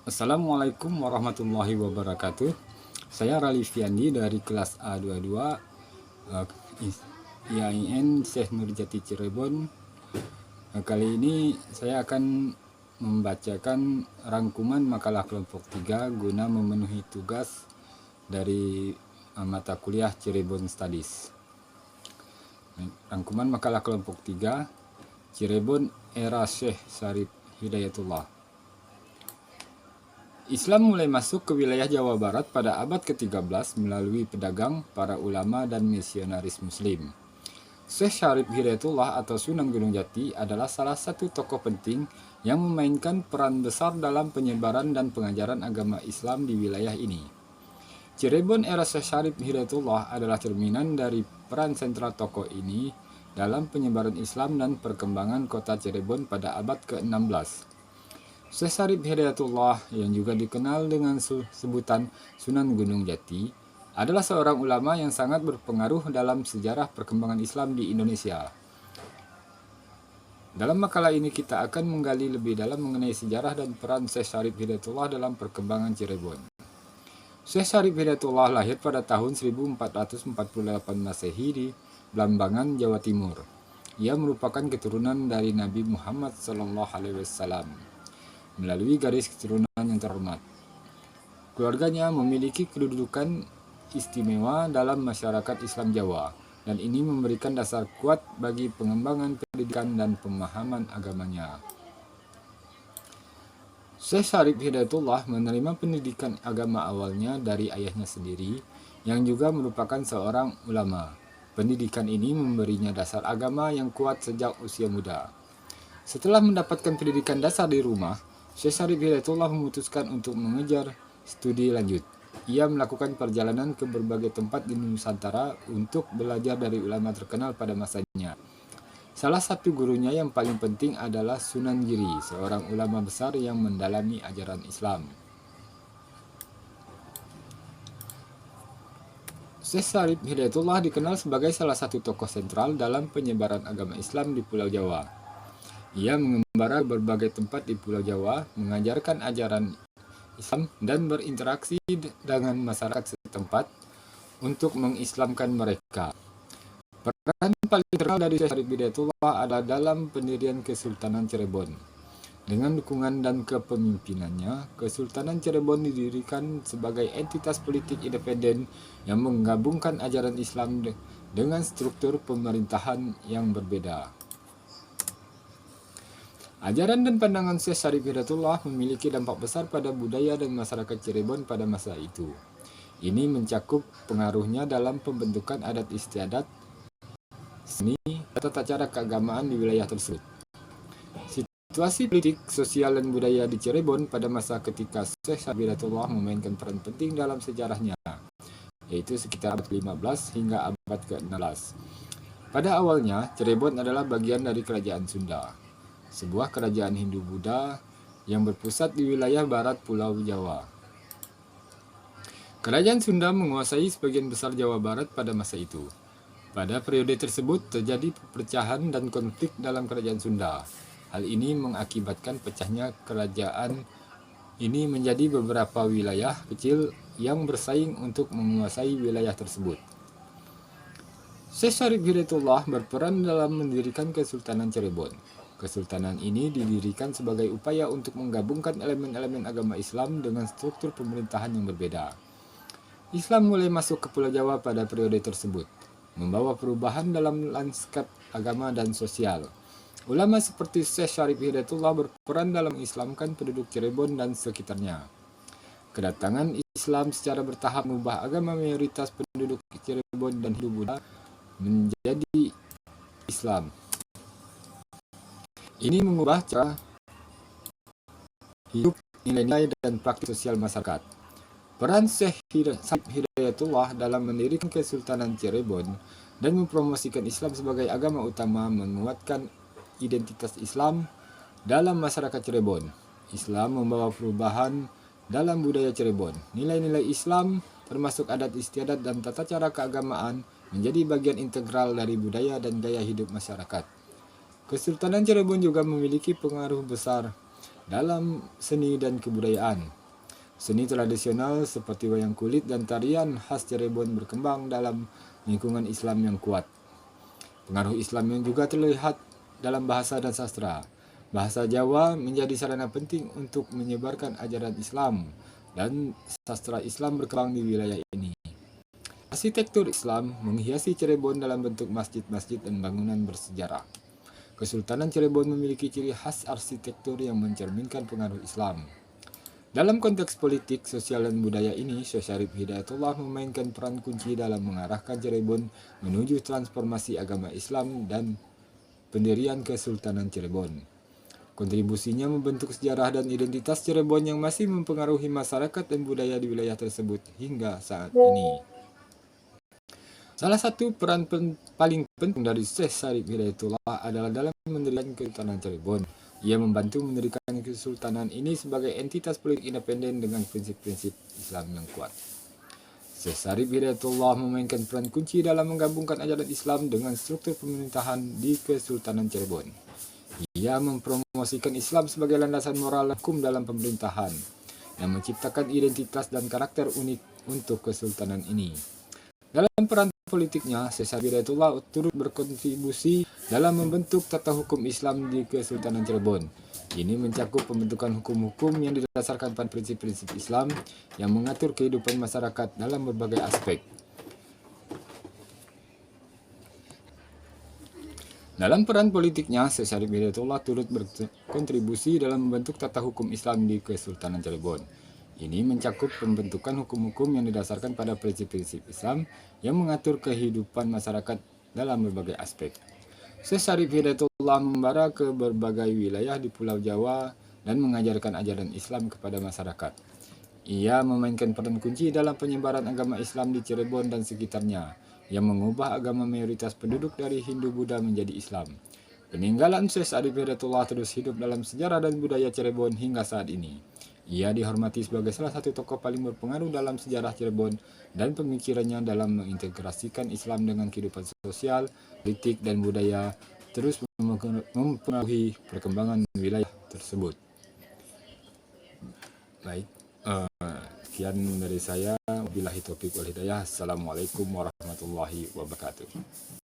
Assalamualaikum warahmatullahi wabarakatuh. Saya Rali Fiandi dari kelas A22 IAIN Syekh Nurjati Cirebon. Kali ini saya akan membacakan rangkuman makalah kelompok 3 guna memenuhi tugas dari mata kuliah Cirebon Studies. Rangkuman makalah kelompok 3 Cirebon era Syekh Syarif Hidayatullah. Islam mulai masuk ke wilayah Jawa Barat pada abad ke-13 melalui pedagang, para ulama, dan misionaris muslim. Syekh Syarif Hidayatullah atau Sunan Gunung Jati adalah salah satu tokoh penting yang memainkan peran besar dalam penyebaran dan pengajaran agama Islam di wilayah ini. Cirebon era Syekh Syarif Hidayatullah adalah cerminan dari peran sentral tokoh ini dalam penyebaran Islam dan perkembangan kota Cirebon pada abad ke-16. Syekh Syarif Hidayatullah yang juga dikenal dengan sebutan Sunan Gunung Jati adalah seorang ulama yang sangat berpengaruh dalam sejarah perkembangan Islam di Indonesia. Dalam makalah ini kita akan menggali lebih dalam mengenai sejarah dan peran Syekh Syarif Hidayatullah dalam perkembangan Cirebon. Syekh Syarif Hidayatullah lahir pada tahun 1448 Masehi di Blambangan, Jawa Timur. Ia merupakan keturunan dari Nabi Muhammad SAW melalui garis keturunan yang terhormat. Keluarganya memiliki kedudukan istimewa dalam masyarakat Islam Jawa, dan ini memberikan dasar kuat bagi pengembangan pendidikan dan pemahaman agamanya. Syekh Syarif Hidayatullah menerima pendidikan agama awalnya dari ayahnya sendiri, yang juga merupakan seorang ulama. Pendidikan ini memberinya dasar agama yang kuat sejak usia muda. Setelah mendapatkan pendidikan dasar di rumah, Syekh Syarif Hidayatullah memutuskan untuk mengejar studi lanjut. Ia melakukan perjalanan ke berbagai tempat di Nusantara untuk belajar dari ulama terkenal pada masanya. Salah satu gurunya yang paling penting adalah Sunan Giri, seorang ulama besar yang mendalami ajaran Islam. Syekh Syarif Hidayatullah dikenal sebagai salah satu tokoh sentral dalam penyebaran agama Islam di Pulau Jawa. Ia mengembara berbagai tempat di Pulau Jawa, mengajarkan ajaran Islam, dan berinteraksi dengan masyarakat setempat untuk mengislamkan mereka. Peran paling terkenal dari Syekh Syarif Hidayatullah adalah dalam pendirian Kesultanan Cirebon. Dengan dukungan dan kepemimpinannya, Kesultanan Cirebon didirikan sebagai entitas politik independen yang menggabungkan ajaran Islam dengan struktur pemerintahan yang berbeda. Ajaran dan pandangan Syekh Syarif Hidayatullah memiliki dampak besar pada budaya dan masyarakat Cirebon pada masa itu. Ini mencakup pengaruhnya dalam pembentukan adat istiadat, seni, dan tata cara keagamaan di wilayah tersebut. Situasi politik, sosial, dan budaya di Cirebon pada masa ketika Syekh Syarif Hidayatullah memainkan peran penting dalam sejarahnya, yaitu sekitar abad ke-15 hingga abad ke-16. Pada awalnya, Cirebon adalah bagian dari Kerajaan Sunda, sebuah kerajaan Hindu-Buddha yang berpusat di wilayah barat Pulau Jawa. Kerajaan Sunda menguasai sebagian besar Jawa Barat pada masa itu. Pada periode tersebut terjadi perpecahan dan konflik dalam kerajaan Sunda. Hal ini mengakibatkan pecahnya kerajaan ini menjadi beberapa wilayah kecil yang bersaing untuk menguasai wilayah tersebut. Syekh Syarif Hidayatullah berperan dalam mendirikan Kesultanan Cirebon. Kesultanan ini didirikan sebagai upaya untuk menggabungkan elemen-elemen agama Islam dengan struktur pemerintahan yang berbeda. Islam mulai masuk ke Pulau Jawa pada periode tersebut, membawa perubahan dalam lanskap agama dan sosial. Ulama seperti Syekh Syarif Hidayatullah berperan dalam mengislamkan penduduk Cirebon dan sekitarnya. Kedatangan Islam secara bertahap mengubah agama mayoritas penduduk Cirebon dan Hindu-Buddha menjadi Islam. Ini mengubah cara hidup, nilai-nilai, dan praktik sosial masyarakat. Peran Syekh Syarif Hidayatullah dalam mendirikan Kesultanan Cirebon dan mempromosikan Islam sebagai agama utama menguatkan identitas Islam dalam masyarakat Cirebon. Islam membawa perubahan dalam budaya Cirebon. Nilai-nilai Islam, termasuk adat istiadat dan tata cara keagamaan, menjadi bagian integral dari budaya dan gaya hidup masyarakat. Kesultanan Cirebon juga memiliki pengaruh besar dalam seni dan kebudayaan. Seni tradisional seperti wayang kulit dan tarian khas Cirebon berkembang dalam lingkungan Islam yang kuat. Pengaruh Islam yang juga terlihat dalam bahasa dan sastra. Bahasa Jawa menjadi sarana penting untuk menyebarkan ajaran Islam, dan sastra Islam berkembang di wilayah ini. Arsitektur Islam menghiasi Cirebon dalam bentuk masjid-masjid dan bangunan bersejarah. Kesultanan Cirebon memiliki ciri khas arsitektur yang mencerminkan pengaruh Islam. Dalam konteks politik, sosial, dan budaya ini, Syekh Syarif Hidayatullah memainkan peran kunci dalam mengarahkan Cirebon menuju transformasi agama Islam dan pendirian Kesultanan Cirebon. Kontribusinya membentuk sejarah dan identitas Cirebon yang masih mempengaruhi masyarakat dan budaya di wilayah tersebut hingga saat ini. Salah satu peran paling penting dari Syekh Syarif Hidayatullah adalah dalam mendirikan Kesultanan Cirebon. Ia membantu mendirikan kesultanan ini sebagai entitas politik independen dengan prinsip-prinsip Islam yang kuat. Syekh Syarif Hidayatullah memainkan peran kunci dalam menggabungkan ajaran Islam dengan struktur pemerintahan di Kesultanan Cirebon. Ia mempromosikan Islam sebagai landasan moral dan hukum dalam pemerintahan, yang menciptakan identitas dan karakter unik untuk kesultanan ini. Dalam peran politiknya, Syekh Syarif Hidayatullah turut berkontribusi dalam membentuk tata hukum Islam di Kesultanan Cirebon. Ini mencakup pembentukan hukum-hukum yang didasarkan pada prinsip-prinsip Islam yang mengatur kehidupan masyarakat dalam berbagai aspek. Dalam peran politiknya, Syekh Syarif Hidayatullah turut berkontribusi dalam membentuk tata hukum Islam di Kesultanan Cirebon. Ini mencakup pembentukan hukum-hukum yang didasarkan pada prinsip-prinsip Islam yang mengatur kehidupan masyarakat dalam berbagai aspek. Syekh Syarif Hidayatullah membara ke berbagai wilayah di Pulau Jawa dan mengajarkan ajaran Islam kepada masyarakat. Ia memainkan peran kunci dalam penyebaran agama Islam di Cirebon dan sekitarnya, yang mengubah agama mayoritas penduduk dari Hindu-Buddha menjadi Islam. Peninggalan Syekh Syarif Hidayatullah terus hidup dalam sejarah dan budaya Cirebon hingga saat ini. Ia dihormati sebagai salah satu tokoh paling berpengaruh dalam sejarah Cirebon, dan pemikirannya dalam mengintegrasikan Islam dengan kehidupan sosial, politik, dan budaya terus mempengaruhi perkembangan wilayah tersebut. Baik, sekian dari saya. Wabillahi taufiq wal hidayah. Assalamualaikum warahmatullahi wabarakatuh.